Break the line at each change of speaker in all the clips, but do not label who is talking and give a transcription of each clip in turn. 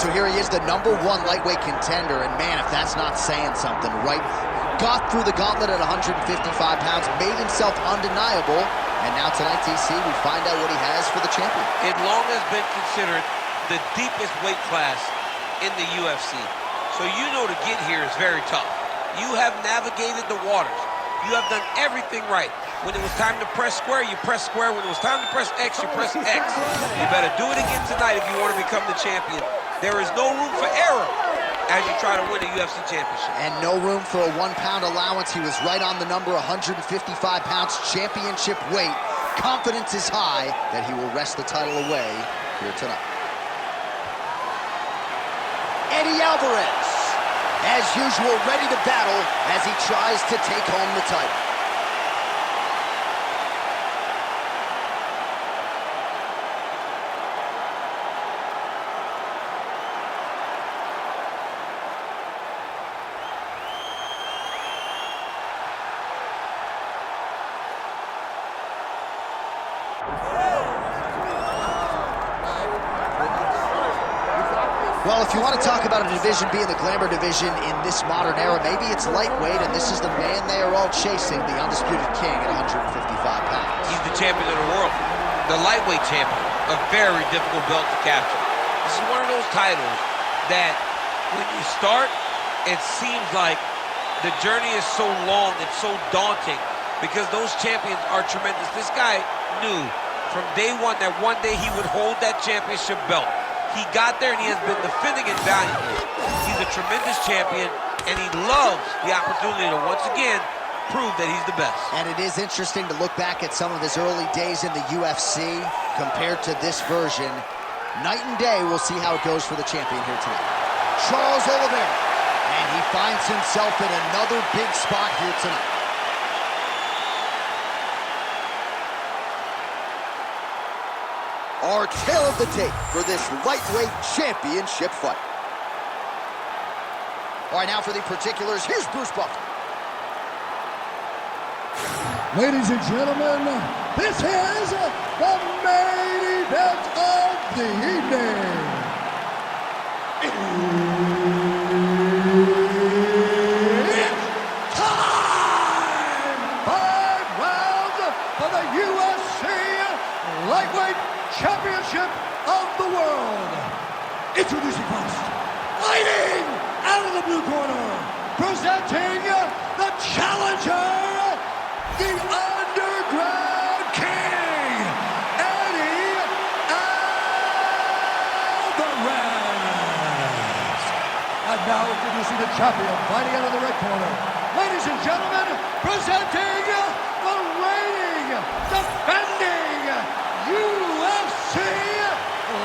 so here he is, the #1 lightweight contender, and man, if that's not saying something, right? Got through the gauntlet at 155 pounds, made himself undeniable, and now tonight, DC, we find out what he has for the champion.
It long has been considered the deepest weight class in the UFC. So you know to get here is very tough. You have navigated the waters. You have done everything right. When it was time to press square, you press square. When it was time to press X, you press X. You better do it again tonight if you want to become the champion. There is no room for error as you try to win a UFC championship.
And no room for a 1-pound allowance. He was right on the number, 155 pounds, championship weight. Confidence is high that he will wrest the title away here tonight. Eddie Alvarez, as usual, ready to battle as he tries to take home the title. Well, if you want to talk about a division being the glamour division in this modern era, maybe it's lightweight, and this is the man they are all chasing, the undisputed king at 155 pounds.
He's the champion of the world, the lightweight champion, a very difficult belt to capture. This is one of those titles that when you start, it seems like the journey is so long, it's so daunting, because those champions are tremendous. This guy knew from day one that one day he would hold that championship belt. He got there, and he has been defending it valiantly. He's a tremendous champion, and he loves the opportunity to once again prove that he's the best.
And it is interesting to look back at some of his early days in the UFC compared to this version. Night and day, we'll see how it goes for the champion here tonight. Charles Oliveira, and he finds himself in another big spot here tonight. Our tale of the tape for this lightweight championship fight. All right, now for the particulars, here's Bruce Buffer.
Ladies and gentlemen, this is the main event of the evening. It's time! 5 rounds for the UFC lightweight championship of the world. Introducing first, fighting out of the blue corner, presenting the challenger, the Underground King, Eddie Alvarez. And now introducing the champion, fighting out of the red corner. Ladies and gentlemen, presenting the reigning, defending UFC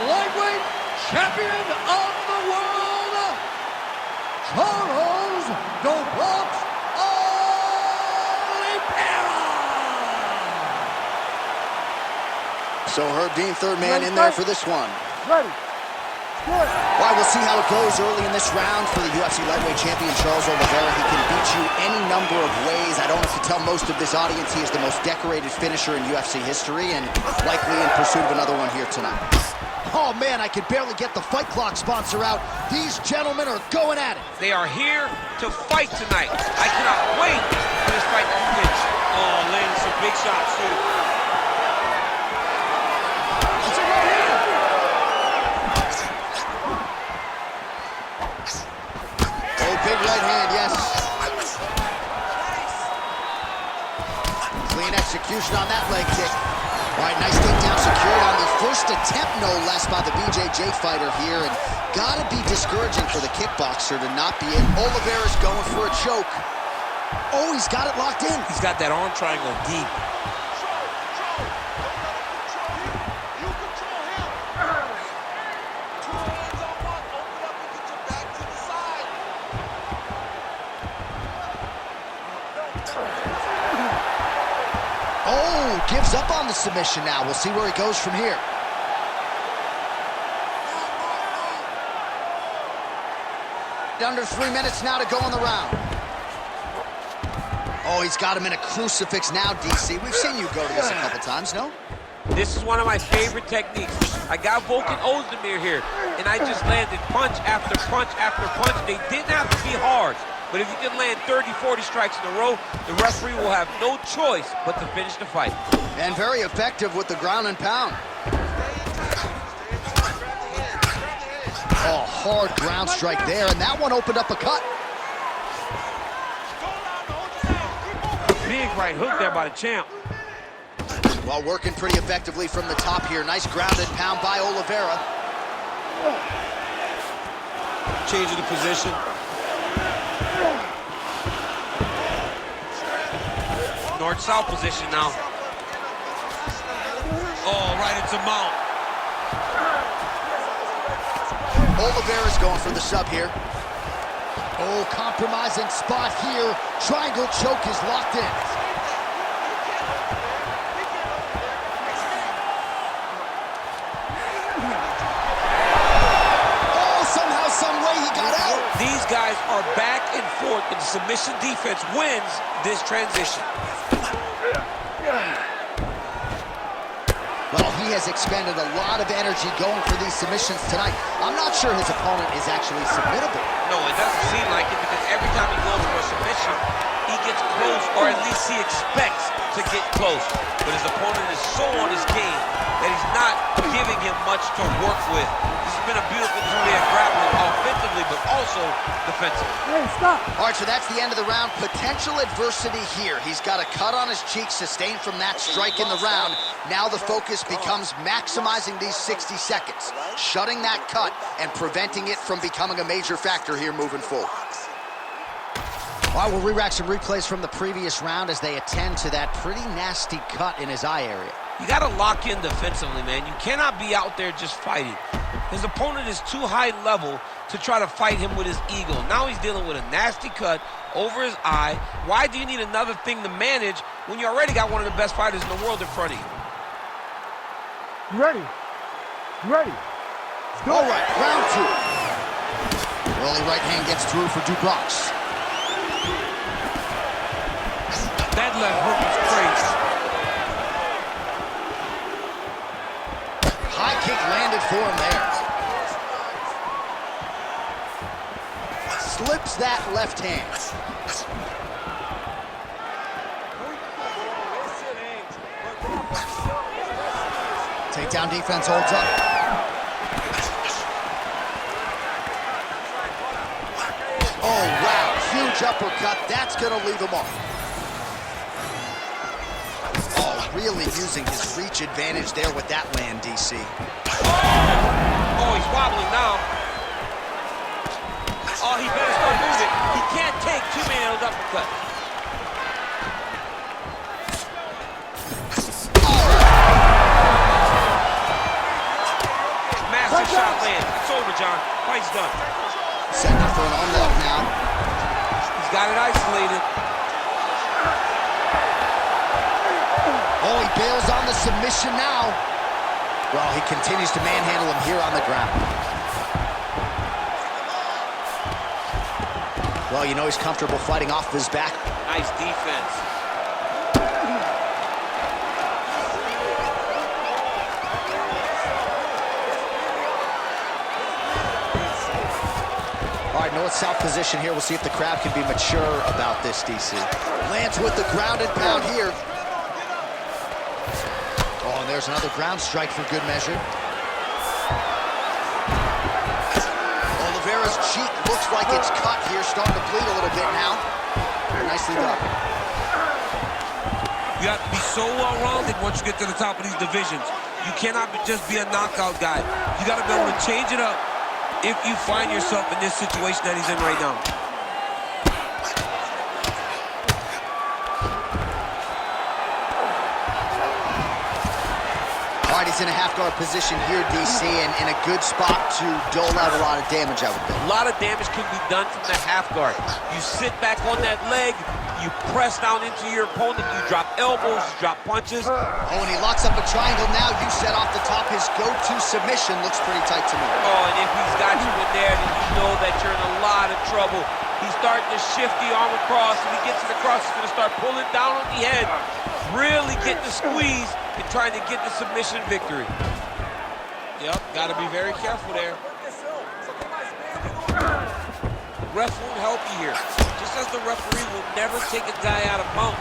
lightweight champion of the world, Charles "GoBox" Oliveira.
So Herb Dean, third man in there for this one.
Ready. Good.
All right, we'll see how it goes early in this round for the UFC lightweight champion, Charles Oliveira. He can beat you any number of ways. I don't have to tell most of this audience he is the most decorated finisher in UFC history, and likely in pursuit of another one here tonight. Oh, man, I can barely get the Fight Clock sponsor out. These gentlemen are going at it.
They are here to fight tonight. I cannot wait for this fight to finish. Oh, landing some big shots, too.
Big right hand, yes. Clean execution on that leg kick. All right, nice takedown secured on the first attempt, no less, by the BJJ fighter here. And gotta be discouraging for the kickboxer to not be in. Oliveira's going for a choke. Oh, he's got it locked in.
He's got that arm triangle deep.
Oh, gives up on the submission now. We'll see where he goes from here. Under 3 minutes now to go in the round. Oh, he's got him in a crucifix now, DC. We've seen you go to this a couple times, no?
This is one of my favorite techniques. I got Volkan Ozdemir here, and I just landed punch after punch after punch. They didn't have to be hard, but if you can land 30, 40 strikes in a row, the referee will have no choice but to finish the fight.
And very effective with the ground and pound. Oh, hard ground strike there, and that one opened up a cut.
Big right hook there by the champ.
Well, working pretty effectively from the top here. Nice grounded pound by Oliveira.
Changing the position.
North-south position now. Oh, right into mount.
Oliveira's going for the sub here. Oh, compromising spot here. Triangle choke is locked in. Oh, somehow, some way he got out.
These guys are back and forth, and submission defense wins this transition.
Well, he has expended a lot of energy going for these submissions tonight. I'm not sure his opponent is actually submittable.
No, it doesn't seem like it, because every time he goes for a submission, he gets close, or at least he expects to get close. But his opponent is so on his game that he's not giving him much to work with. This has been a beautiful display of grappling offensively, but also defensively.
Hey, stop.
All right, so that's the end of the round. Potential adversity here. He's got a cut on his cheek sustained from that strike in the round. Now the focus becomes maximizing these 60 seconds, shutting that cut and preventing it from becoming a major factor here moving forward. All right, we'll re-rack some replays from the previous round as they attend to that pretty nasty cut in his eye area.
You got to lock in defensively, man. You cannot be out there just fighting. His opponent is too high level to try to fight him with his ego. Now he's dealing with a nasty cut over his eye. Why do you need another thing to manage when you already got one of the best fighters in the world in front of you?
You ready? You ready?
All right, round two. Early right hand gets through for Dubois.
That left hook is crazy.
High kick landed for him there. Slips that left hand. Takedown defense holds up. Oh, wow. Huge uppercut. That's going to leave him off. Oh, really using his reach advantage there with that land, DC.
Oh, he's wobbling now. Oh, he better start moving. He can't take too many of those uppercuts. Master shot land. It's over, John. Fight's done.
Setting up for an unlock now.
He's got it isolated.
Oh, he bails on the submission now. Well, he continues to manhandle him here on the ground. Well, you know he's comfortable fighting off his back.
Nice defense.
All right, north-south position here. We'll see if the crowd can be mature about this, DC. Lands with the grounded pound here. Oh, and there's another ground strike for good measure. Oliveira's cheek looks like it's cut here, starting to bleed a little bit now. Nicely done.
You have to be so well-rounded once you get to the top of these divisions. You cannot just be a knockout guy. You got to be able to change it up if you find yourself in this situation that he's in right now.
All right, he's in a half-guard position here, DC, and in a good spot to dole out a lot of damage, I would think.
A lot of damage can be done from the half guard. You sit back on that leg, you press down into your opponent, you drop elbows, you drop punches.
Oh, and he locks up a triangle now. You set off the top. His go-to submission looks pretty tight to me.
Oh, and if he's got you in there, then you know that you're in a lot of trouble. He's starting to shift the arm across. If he gets it across, he's going to start pulling down on the head, really getting the squeeze and trying to get the submission victory. Yep, got to be very careful there. Ref won't help you here. Just as the referee will never take a guy out of mount,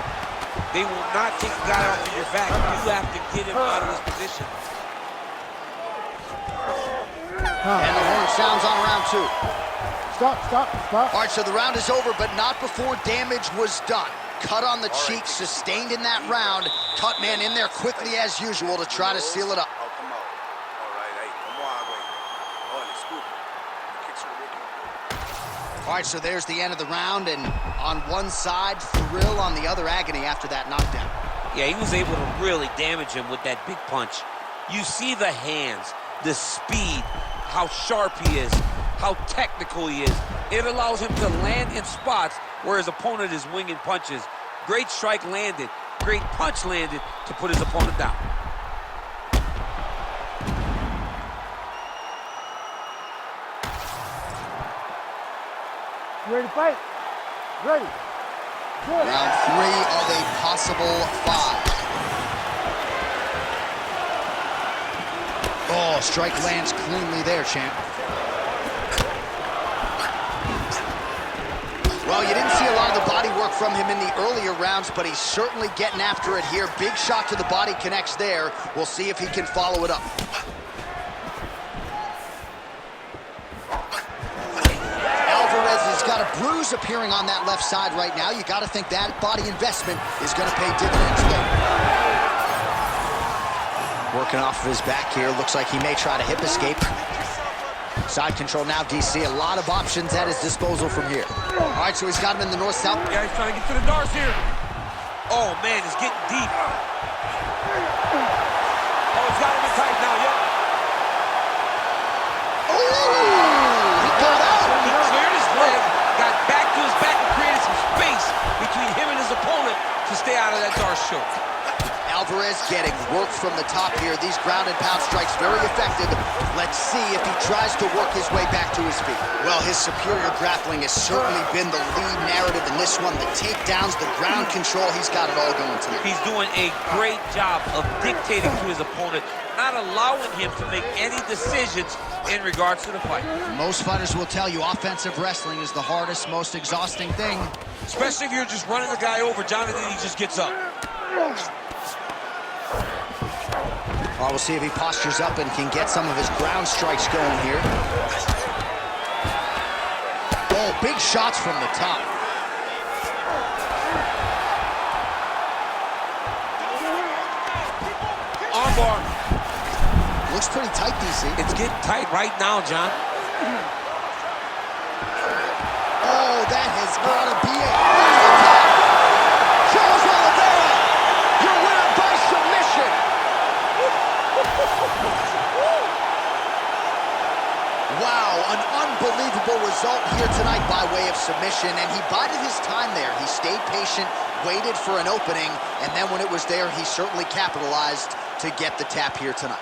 they will not take a guy off of your back. You have to get him out of his position.
And the horn sounds on round 2.
Stop.
All right, so the round is over, but not before damage was done. Cut on the cheek, sustained in that round. Cut man in there quickly as usual to try to seal it up.
Oh, come on. All right, hey, come on, wait. Oh, let's scoop it.
All right, so there's the end of the round, and on one side, thrill, on the other, agony after that knockdown.
Yeah, he was able to really damage him with that big punch. You see the hands, the speed, how sharp he is, how technical he is. It allows him to land in spots where his opponent is winging punches. Great strike landed, great punch landed to put his opponent down.
You ready to fight? Ready. Good.
Round 3 of a possible 5. Oh, strike lands cleanly there, champ. Well, you didn't see a lot of the body work from him in the earlier rounds, but he's certainly getting after it here. Big shot to the body connects there. We'll see if he can follow it up. Alvarez has got a bruise appearing on that left side right now. You got to think that body investment is going to pay dividends later. Working off of his back here. Looks like he may try to hip escape. Side control now, DC. A lot of options at his disposal from here. All right, so he's got him in the north-south.
Yeah, he's trying to get to the darts here. Oh, man, he's getting deep. Oh, he's got him in tight now, yep.
Oh, he got out.
He cleared his leg, got back to his back and created some space between him and his opponent to stay out of that dart choke.
Alvarez getting work from the top here. These ground and pound strikes very effective. Let's see if he tries to work his way back to his feet. Well, his superior grappling has certainly been the lead narrative in this one. The takedowns, the ground control, he's got it all going tonight.
He's doing a great job of dictating to his opponent, not allowing him to make any decisions in regards to the fight.
Most fighters will tell you offensive wrestling is the hardest, most exhausting thing.
Especially if you're just running the guy over, Jonathan, he just gets up.
Well, we'll see if he postures up and can get some of his ground strikes going here. Oh, big shots from the top.
Armbar.
Looks pretty tight, DC.
It's getting tight right now, John.
Oh, that has got to be it. Charles Oliveira, your winner by submission. Wow, an unbelievable result here tonight by way of submission, and he bided his time there. He stayed patient, waited for an opening, and then when it was there, he certainly capitalized to get the tap here tonight.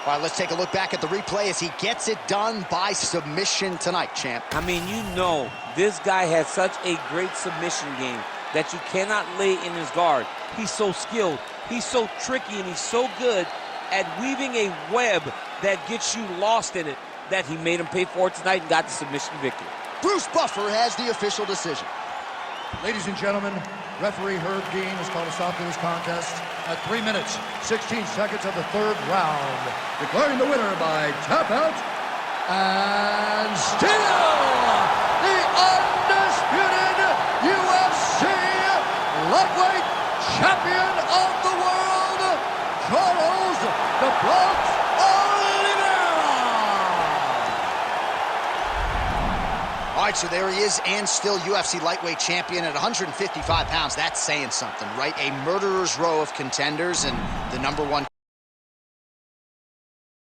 All right, let's take a look back at the replay as he gets it done by submission tonight, champ.
I mean, you know, this guy has such a great submission game that you cannot lay in his guard. He's so skilled, he's so tricky, and he's so good at weaving a web that gets you lost in it that he made him pay for it tonight and got the submission victory.
Bruce Buffer has the official decision.
Ladies and gentlemen, referee Herb Dean has called a stop to this contest at 3 minutes, 16 seconds of the 3rd round, declaring the winner by tap out and still the undisputed UFC lightweight champion of the world, Charles the Bronx Oliveira.
All right, so there he is, and still UFC lightweight champion at 155 pounds. That's saying something, right? A murderer's row of contenders and the #1